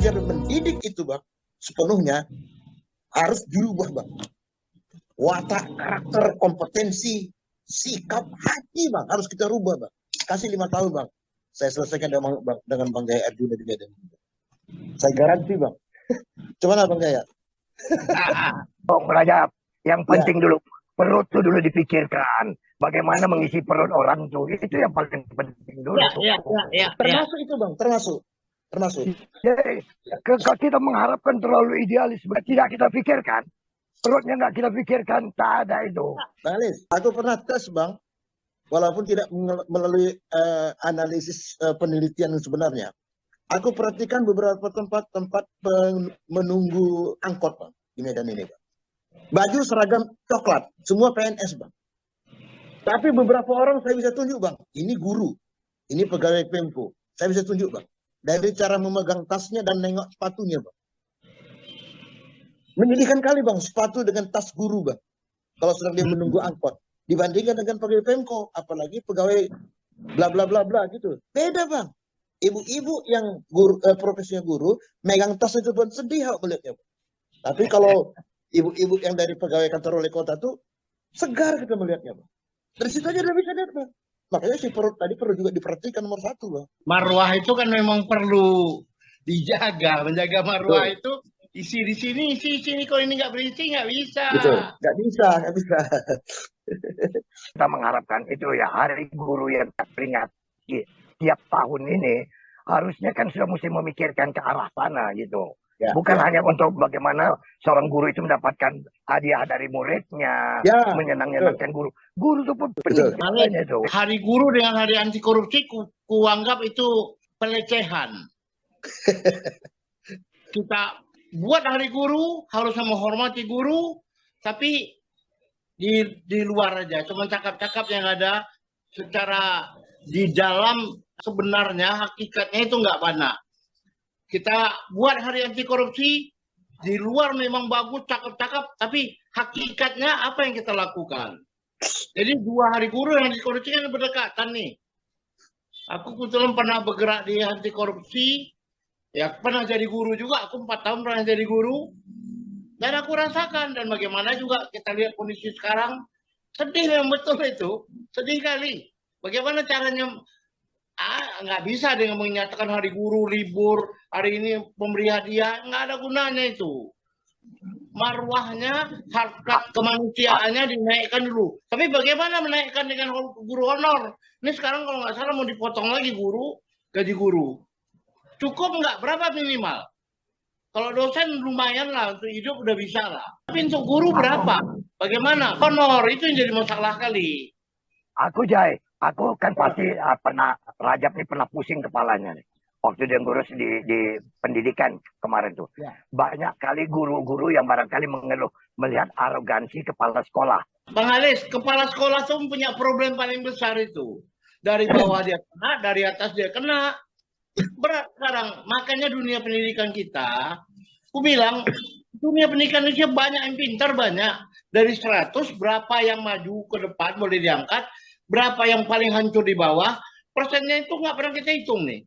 mengajar dan mendidik itu Bang, sepenuhnya harus dirubah Bang. Watak, karakter, kompetensi, sikap, hati Bang, harus kita rubah Bang. Kasih 5 tahun Bang, saya selesaikan dengan Bang Jaya Arjuna di Medan. Saya garansi Bang. Coba Bang Jaya. Bung Rajab, yang penting dulu perut itu dulu dipikirkan. Bagaimana mengisi perut orang itu yang paling penting dulu. Termasuk itu Bang, termasuk. Jadi, kalau kita mengharapkan terlalu idealisme, tidak kita pikirkan. Perutnya nggak kita pikirkan, tak ada itu. Bang Alis, aku pernah tes Bang, walaupun tidak melalui analisis penelitian sebenarnya. Aku perhatikan beberapa tempat menunggu angkot Bang, di Medan ini Bang. Baju seragam coklat, semua PNS Bang. Tapi beberapa orang saya bisa tunjuk Bang, ini guru, ini pegawai Pemko. Saya bisa tunjuk Bang, dari cara memegang tasnya dan nengok sepatunya Bang. Menyedihkan kali Bang, sepatu dengan tas guru Bang, kalau sedang dia menunggu angkot, dibandingkan dengan pegawai Pemko, apalagi pegawai bla bla bla bla gitu. Beda Bang. Ibu-ibu yang profesinya guru, megang tas itu pun sedih melihatnya. Tapi kalau ibu-ibu yang dari pegawai kantor wali kota tuh segar kita melihatnya Bang. Dari situ aja udah bisa lihat Bang. Makanya si perut tadi perlu juga diperhatikan nomor 1 Bang. Marwah itu kan memang perlu dijaga, menjaga marwah itu. Isi di sini, isi sini. Kalau ini nggak berisi, nggak bisa. Betul, nggak bisa. Kita mengharapkan itu ya hari guru yang teringat tiap tahun ini harusnya kan sudah mesti memikirkan ke arah sana gitu. Bukan hanya untuk bagaimana seorang guru itu mendapatkan hadiah dari muridnya, menyenangkan guru. Guru itu pun penting. Hari guru dengan hari anti korupsi, kuanggap itu pelecehan. Kita buat hari guru, harus menghormati guru, tapi di luar aja, cuma cakap-cakap yang ada, secara di dalam sebenarnya hakikatnya itu nggak banyak. Kita buat hari anti korupsi, di luar memang bagus, cakap-cakap, tapi hakikatnya apa yang kita lakukan. Jadi 2 hari guru yang anti korupsi kan berdekatan nih. Aku kebetulan pernah bergerak di anti korupsi, ya pernah jadi guru juga, aku 4 tahun pernah jadi guru. Dan aku rasakan, dan bagaimana juga kita lihat kondisi sekarang, sedih yang betul itu, sedih kali. Bagaimana caranya, nggak bisa dengan menyatakan hari guru libur, hari ini pemberi hadiah, nggak ada gunanya itu. Marwahnya, harkat kemanusiaannya dinaikkan dulu. Tapi bagaimana menaikkan dengan guru honor? Ini sekarang kalau nggak salah mau dipotong lagi guru, gaji guru. Cukup nggak? Berapa minimal? Kalau dosen lumayan lah, untuk hidup udah bisa lah. Tapi untuk guru berapa? Bagaimana? Honor, itu yang jadi masalah kali. Aku kan pasti Rajab ini pernah pusing kepalanya nih. Waktu dia ngurus di pendidikan kemarin tuh. Banyak kali guru-guru yang barangkali mengeluh melihat arogansi kepala sekolah. Bang Alis, kepala sekolah tuh punya problem paling besar itu. Dari bawah dia kena, dari atas dia kena. Berat sekarang, makanya dunia pendidikan kita, aku bilang dunia pendidikan Indonesia banyak yang pintar, banyak. Dari 100 berapa yang maju ke depan boleh diangkat, berapa yang paling hancur di bawah, persennya itu nggak pernah kita hitung nih.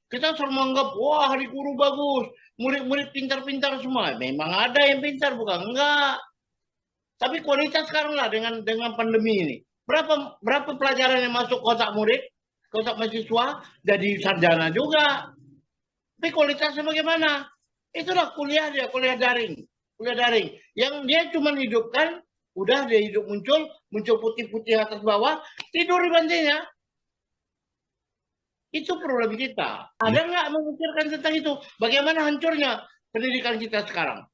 Kita selalu menganggap, wah hari guru bagus, murid-murid pintar-pintar semua. Memang ada yang pintar, bukan enggak. Tapi kualitas sekarang lah dengan pandemi ini. Berapa pelajaran yang masuk kotak murid, kotak mahasiswa, jadi sarjana juga. Tapi kualitasnya bagaimana? Itulah kuliah daring. Yang dia cuma hidupkan, udah dia hidup muncul putih-putih atas bawah, tidur di bantainya. Itu problem kita. Ada nggak memikirkan tentang itu? Bagaimana hancurnya pendidikan kita sekarang?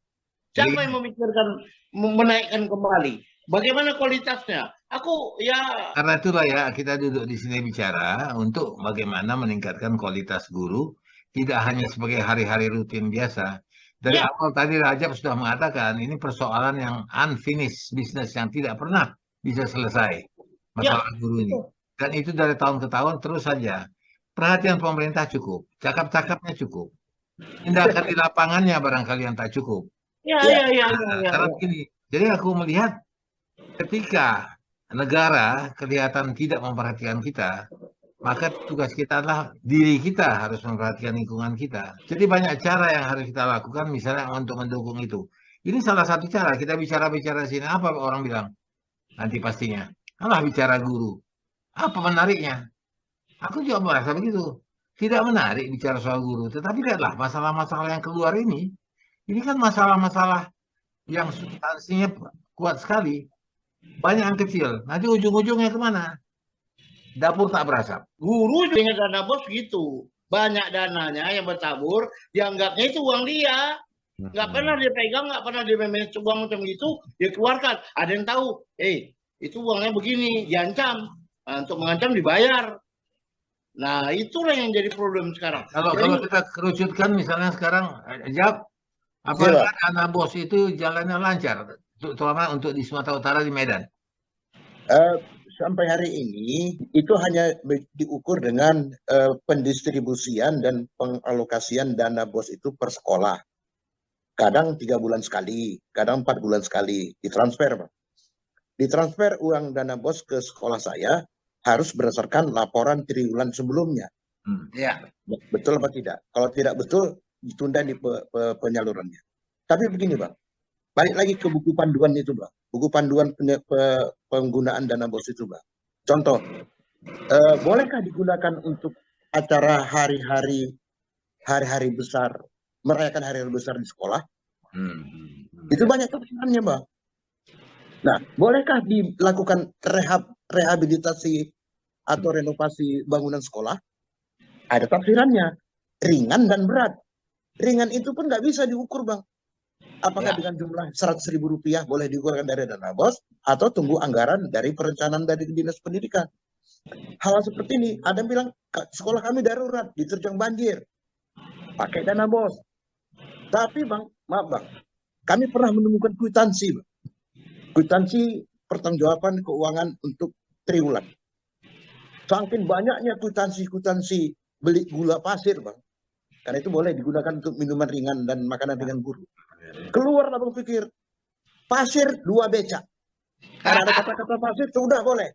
Siapa yang memikirkan menaikkan kembali? Bagaimana kualitasnya? Karena itulah ya kita duduk di sini bicara untuk bagaimana meningkatkan kualitas guru, tidak hanya sebagai hari-hari rutin biasa. Dari awal tadi Rajab sudah mengatakan ini persoalan yang unfinished business yang tidak pernah bisa selesai masalah guru ini. Dan itu dari tahun ke tahun terus saja. Perhatian pemerintah cukup, cakap-cakapnya cukup. Tindakan di lapangannya barangkali yang tak cukup. Karena begini, jadi aku melihat ketika negara kelihatan tidak memperhatikan kita, maka tugas kita adalah diri kita harus memperhatikan lingkungan kita. Jadi banyak cara yang harus kita lakukan misalnya untuk mendukung itu. Ini salah satu cara. Kita bicara-bicara sini, apa orang bilang? Nanti pastinya. Alah bicara guru. Apa menariknya? Aku juga merasa begitu. Tidak menarik bicara soal guru. Tetapi lihatlah masalah-masalah yang keluar ini. Ini kan masalah-masalah yang substansinya kuat sekali. Banyak yang kecil. Nanti ujung-ujungnya kemana? Dapur tak berasap. Guru dengan dana bos gitu. Banyak dananya yang bertabur, dianggapnya itu uang dia. Nggak pernah dia pegang, nggak pernah dia manage uang macam gitu, dia keluarkan. Ada yang tahu, itu uangnya begini, diancam. Nah, untuk mengancam dibayar. Nah, itulah yang jadi problem sekarang. Kalau kita kerucutkan misalnya sekarang, Jab, apakah dana bos itu jalannya lancar, terutama untuk di Sumatera Utara di Medan? Sampai hari ini itu hanya diukur dengan pendistribusian dan pengalokasian dana bos itu per sekolah. Kadang 3 bulan sekali, kadang 4 bulan sekali ditransfer, Pak. Ditransfer uang dana bos ke sekolah saya harus berdasarkan laporan triwulan sebelumnya. Ya. Betul apa tidak? Kalau tidak betul, ditunda di penyalurannya. Tapi begini, Bang. Balik lagi ke buku panduan itu, Bang. Buku panduan penggunaan dana bos itu, Bang. Contoh, bolehkah digunakan untuk acara hari-hari besar, merayakan hari-hari besar di sekolah? Itu banyak tafsirannya, Bang. Nah, bolehkah dilakukan rehabilitasi atau renovasi bangunan sekolah? Ada tafsirannya, ringan dan berat. Ringan itu pun nggak bisa diukur, Bang. Apakah dengan jumlah 100.000 rupiah boleh dikeluarkan dari dana bos atau tunggu anggaran dari perencanaan dari dinas pendidikan. Hal seperti ini, ada yang bilang sekolah kami darurat, diterjang banjir, pakai dana bos. Tapi Bang, maaf Bang, kami pernah menemukan kwitansi, Bang. Kwitansi pertanggungjawaban keuangan untuk triwulan. Saking banyaknya kwitansi beli gula pasir, Bang. Karena itu boleh digunakan untuk minuman ringan dan makanan ringan guru. Keluar lah Bang pikir, pasir 2 becak. Karena ada kata-kata pasir, sudah boleh.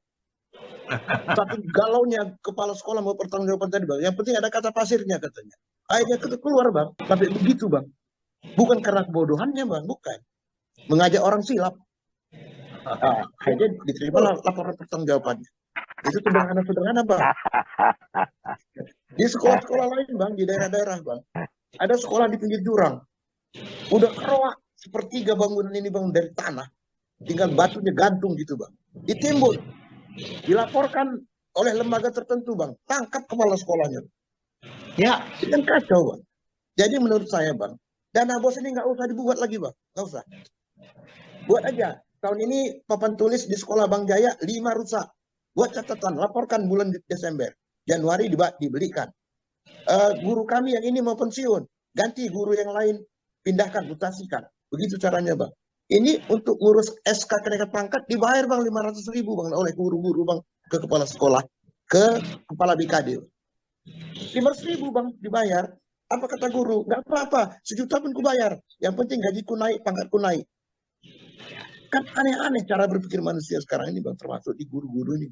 Saking galaunya kepala sekolah mau pertanggungjawaban tadi, Bang. Yang penting ada kata pasirnya katanya. Akhirnya keluar, Bang. Tapi begitu, Bang. Bukan karena kebodohannya, Bang. Bukan. Mengajak orang silap. Akhirnya diterima laporan pertanggungjawabannya. Itu sederhana-sederhana, Bang. Di sekolah-sekolah lain, Bang, di daerah-daerah, Bang. Ada sekolah di pinggir jurang. Udah keroak sepertiga bangunan ini, Bang, dari tanah. Tinggal batunya gantung gitu, Bang. Ditimbun. Dilaporkan oleh lembaga tertentu, Bang. Tangkap kepala sekolahnya. Ya, itu kan kacau, Bang. Jadi menurut saya, Bang, dana bos ini nggak usah dibuat lagi, Bang. Nggak usah. Buat aja. Tahun ini papan tulis di sekolah Bang Jaya 5 rusak. Buat catatan, laporkan bulan Desember. Januari dibelikan. Guru kami yang ini mau pensiun. Ganti guru yang lain. Pindahkan, mutasikan. Begitu caranya, Bang. Ini untuk ngurus SK kenaikan pangkat dibayar, Bang, 500.000, Bang, oleh guru-guru, Bang, ke kepala sekolah, ke kepala BKD. 500.000, Bang, dibayar. Apa kata guru? Nggak apa-apa, 1 juta pun kubayar. Yang penting gajiku naik, pangkatku naik. Kan aneh-aneh cara berpikir manusia sekarang ini, Bang, termasuk di guru-guru ini.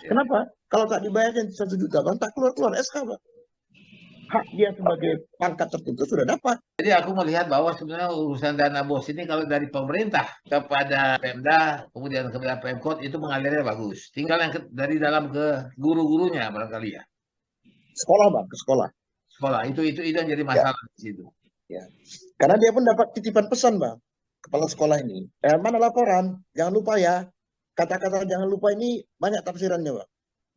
Kenapa? Kalau tak dibayar 1 juta, Bang, tak keluar-keluar SK, Bang. Hak dia sebagai pangkat tertentu sudah dapat. Jadi aku melihat bahwa sebenarnya urusan dana bos ini kalau dari pemerintah kepada Pemda, kemudian kepada Pemkot itu mengalirnya bagus. Tinggal yang dari dalam ke guru-gurunya barangkali ya. Sekolah, Bang, ke sekolah. Sekolah itu yang jadi masalah di situ. Ya. Karena dia pun dapat titipan pesan, Bang, kepala sekolah ini. Mana laporan? Jangan lupa ya. Kata-kata jangan lupa ini banyak tafsirannya, Bang.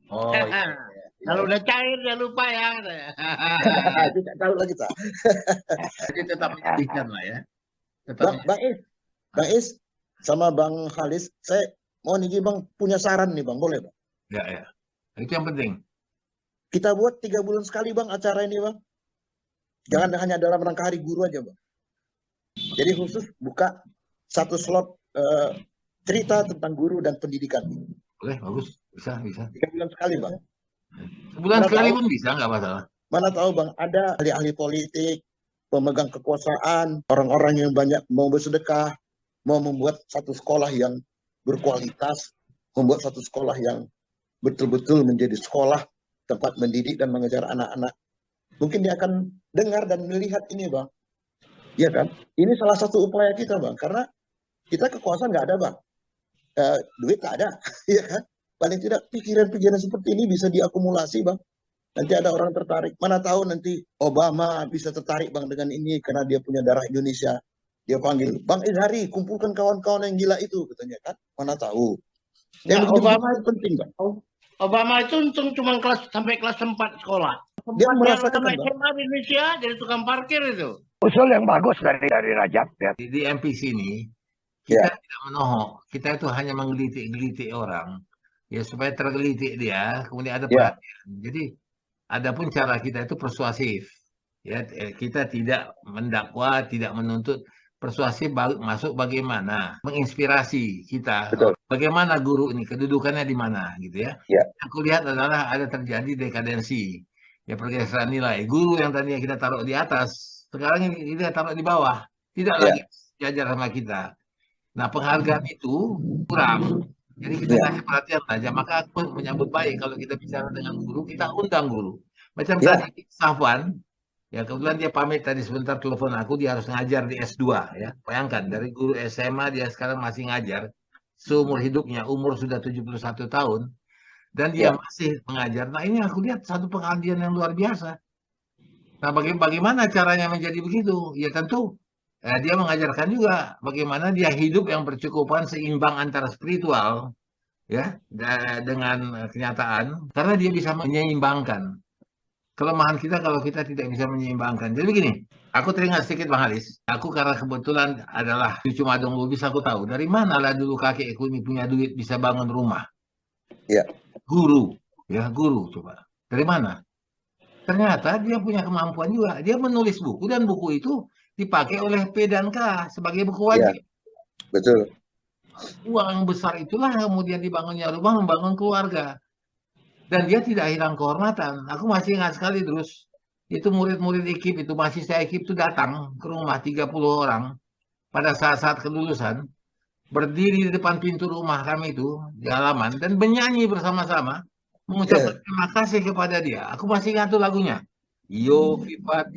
Oh, iya. Kalau udah cair jangan lupa ya. Tidak tahu lagi, Pak. Jadi tetap menyedihkan lah ya. Bang Is, sama Bang Halis, saya mau nih Bang punya saran nih, Bang, boleh, Bang? Ya. Itu yang penting. Kita buat 3 bulan sekali, Bang, acara ini, Bang. Jangan hanya dalam rangka hari guru aja, Bang. Jadi khusus buka 1 slot cerita tentang guru dan pendidikan. Boleh, bagus. Bisa. 3 bulan sekali, Bang. Sebulan sekali pun bisa, nggak masalah. Mana tahu, Bang, ada ahli-ahli politik, pemegang kekuasaan, orang-orang yang banyak mau bersedekah, mau membuat satu sekolah yang berkualitas, membuat satu sekolah yang betul-betul menjadi sekolah tempat mendidik dan mengajar anak-anak. Mungkin dia akan dengar dan melihat ini, Bang. Iya kan? Ini salah satu upaya kita, Bang. Karena kita kekuasaan nggak ada, Bang. Duit tak ada, ya kan? Paling tidak pikiran-pikiran seperti ini bisa diakumulasi, Bang. Nanti ada orang tertarik. Mana tahu nanti Obama bisa tertarik, Bang, dengan ini karena dia punya darah Indonesia. Dia panggil, Bang Izhari, kumpulkan kawan-kawan yang gila itu, katanya kan. Mana tahu. Nah, Yang Obama itu penting, Bang. Obama itu untung cuma sampai kelas 4 sekolah. Dia Tempat merasakan, yang Bang. SMA di Indonesia jadi tukang parkir itu. Usul yang bagus dari Rajab ya. Di MPC ini kita tidak menohok, kita itu hanya menggelitik-gelitik orang ya supaya tergelitik dia, kemudian ada perhatian. Jadi adapun cara kita itu persuasif. Ya, kita tidak mendakwa, tidak menuntut, persuasif masuk bagaimana menginspirasi kita. Betul. Bagaimana guru ini kedudukannya di mana gitu ya. Ya. Aku lihat adalah ada terjadi dekadensi. Ya pergeseran nilai. Guru yang tadinya kita taruh di atas, sekarang ini kita taruh di bawah. Tidak lagi sejajar sama kita. Nah, penghargaan itu kurang. Jadi kita kasih perhatian saja. Maka aku menyambut baik kalau kita bicara dengan guru, kita undang guru. Macam tadi Safwan, ya kebetulan dia pamit tadi sebentar telepon aku, dia harus ngajar di S2 ya. Bayangkan dari guru SMA dia sekarang masih ngajar. Seumur hidupnya, umur sudah 71 tahun. Dan dia masih mengajar. Nah, ini aku lihat satu pengabdian yang luar biasa. Nah, bagaimana caranya menjadi begitu? Ya tentu dia mengajarkan juga bagaimana dia hidup yang berkecukupan, seimbang antara spiritual ya dengan kenyataan, karena dia bisa menyeimbangkan. Kelemahan kita kalau kita tidak bisa menyeimbangkan. Jadi begini, aku teringat sedikit Bang Haris. Aku karena kebetulan adalah cucu Madung Lubis, aku tahu dari mana lah dulu kakekku ini punya duit bisa bangun rumah. Ya. Guru, ya guru coba. Dari mana? Ternyata dia punya kemampuan juga. Dia menulis buku dan buku itu dipakai oleh P dan K sebagai buku wajib. Ya, betul. Uang yang besar itulah kemudian dibangunnya rumah, membangun keluarga. Dan dia tidak hilang kehormatan. Aku masih ingat sekali terus. Itu murid-murid ekip itu, mahasiswa ekip itu datang ke rumah 30 orang pada saat-saat kelulusan. Berdiri di depan pintu rumah kami itu di halaman dan menyanyi bersama-sama mengucapkan terima kasih kepada dia. Aku masih ingat tuh lagunya. Yo Vivat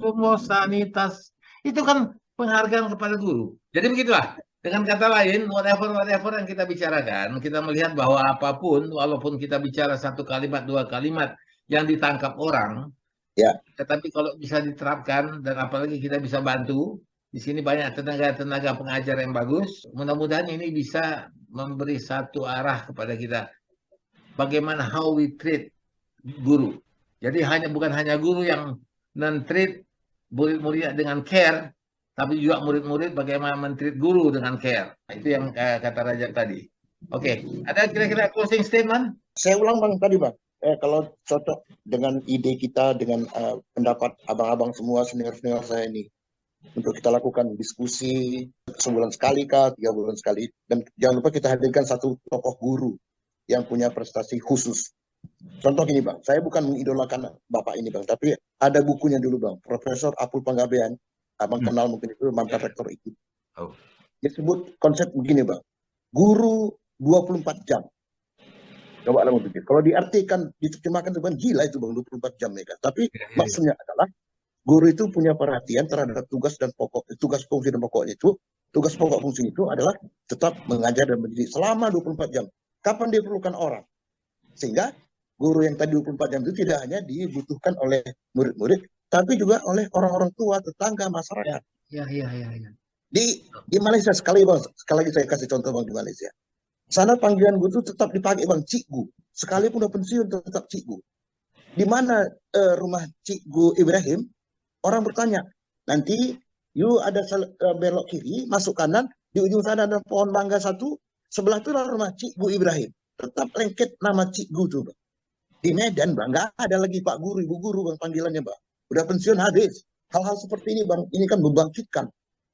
semua sanitas. Itu kan penghargaan kepada guru. Jadi begitulah. Dengan kata lain, whatever yang kita bicarakan, kita melihat bahwa apapun, walaupun kita bicara satu kalimat, dua kalimat yang ditangkap orang, tetapi kalau bisa diterapkan dan apalagi kita bisa bantu. Di sini banyak tenaga-tenaga pengajar yang bagus. Mudah-mudahan ini bisa memberi satu arah kepada kita. Bagaimana how we treat guru. Jadi bukan hanya guru yang non-treat murid-murid dengan care, tapi juga murid-murid bagaimana men-treat guru dengan care. Itu yang kata Rajab tadi. Oke, ada kira-kira closing statement? Saya ulang Bang tadi Bang. Kalau cocok dengan ide kita, dengan pendapat abang-abang semua senior-senior saya ini. Untuk kita lakukan diskusi sebulan sekali kah, 3 bulan sekali. Dan jangan lupa kita hadirkan satu tokoh guru yang punya prestasi khusus. Contoh gini Bang, saya bukan mengidolakan Bapak ini Bang, tapi ada bukunya dulu Bang, Profesor Apul Panggabean, Abang kenal mungkin itu, mantan rektor itu. Dia sebut konsep begini Bang, guru 24 jam. Coba lah berpikir, kalau diartikan, diterjemahkan itu Bang, gila itu Bang, 24 jam ya kan. Tapi maksudnya adalah, guru itu punya perhatian terhadap tugas fungsi dan pokoknya itu. Tugas pokok fungsi itu adalah tetap mengajar dan mendidik selama 24 jam. Kapan diperlukan orang? Sehingga guru yang tadi 24 jam itu tidak hanya dibutuhkan oleh murid-murid, tapi juga oleh orang-orang tua, tetangga, masyarakat. Ya. Di Malaysia sekali lagi saya kasih contoh Bang di Malaysia. Sana panggilan guru itu tetap dipakai Bang, cikgu. Sekalipun udah pensiun tetap cikgu. Di mana rumah Cikgu Ibrahim? Orang bertanya, nanti you ada belok kiri, masuk kanan, di ujung sana ada pohon mangga satu, sebelah itu rumah Cikgu Ibrahim. Tetap lengket nama Cikgu itu, Bang. Di Medan, Bang, nggak ada lagi Pak Guru, Ibu Guru, Bang, panggilannya, Bang. Udah pensiun habis. Hal-hal seperti ini, Bang, ini kan membangkitkan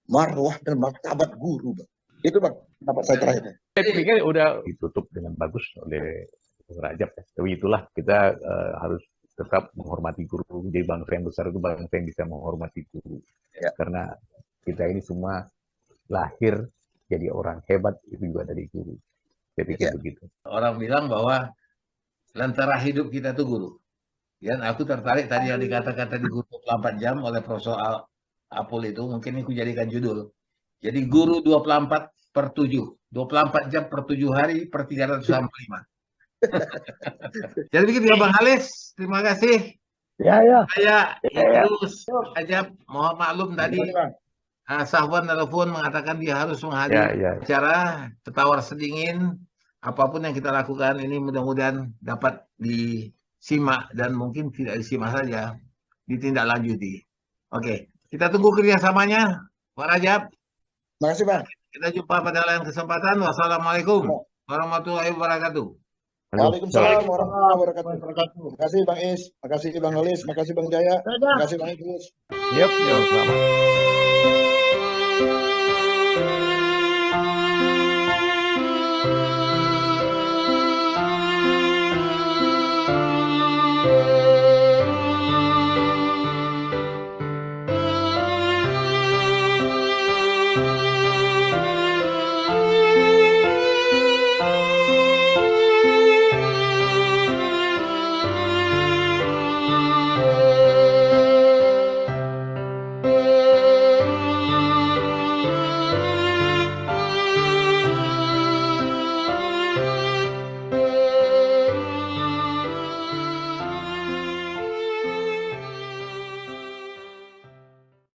marwah dan martabat guru, Bang. Itu, Bang, pendapat saya terakhir. Saya pikir udah ditutup dengan bagus oleh Rajab. Tapi itulah kita harus tetap menghormati guru. Jadi bangsa yang besar itu bangsa yang bisa menghormati guru. Karena kita ini semua lahir jadi orang hebat itu juga dari guru. Saya pikir begitu. Orang bilang bahwa lentera hidup kita tuh guru. Ya, aku tertarik tadi yang dikata-kata di guru 24 jam oleh Profesor Apul itu, mungkin ini aku jadikan judul. Jadi guru 24/7, 24 jam per 7 hari per 365. Jadi begitu ya Bang Halis, terima kasih. Ya. Saya Ya. terus aja mohon maklum tadi Sahwan telepon mengatakan dia harus menghadiri acara Tawar Sedingin. Apapun yang kita lakukan ini mudah-mudahan dapat disimak dan mungkin tidak disimak saja, ditindaklanjuti. Oke, kita tunggu kerjasamanya, Pak Rajab. Terima kasih Bang. Kita jumpa pada lain kesempatan. Wassalamualaikum warahmatullahi wabarakatuh. Waalaikumsalam warahmatullahi wabarakatuh. Terima kasih Bang Is, terima kasih Bang Halis, terima kasih Bang Jaya, terima kasih Bang Idrus. Yep, selamat.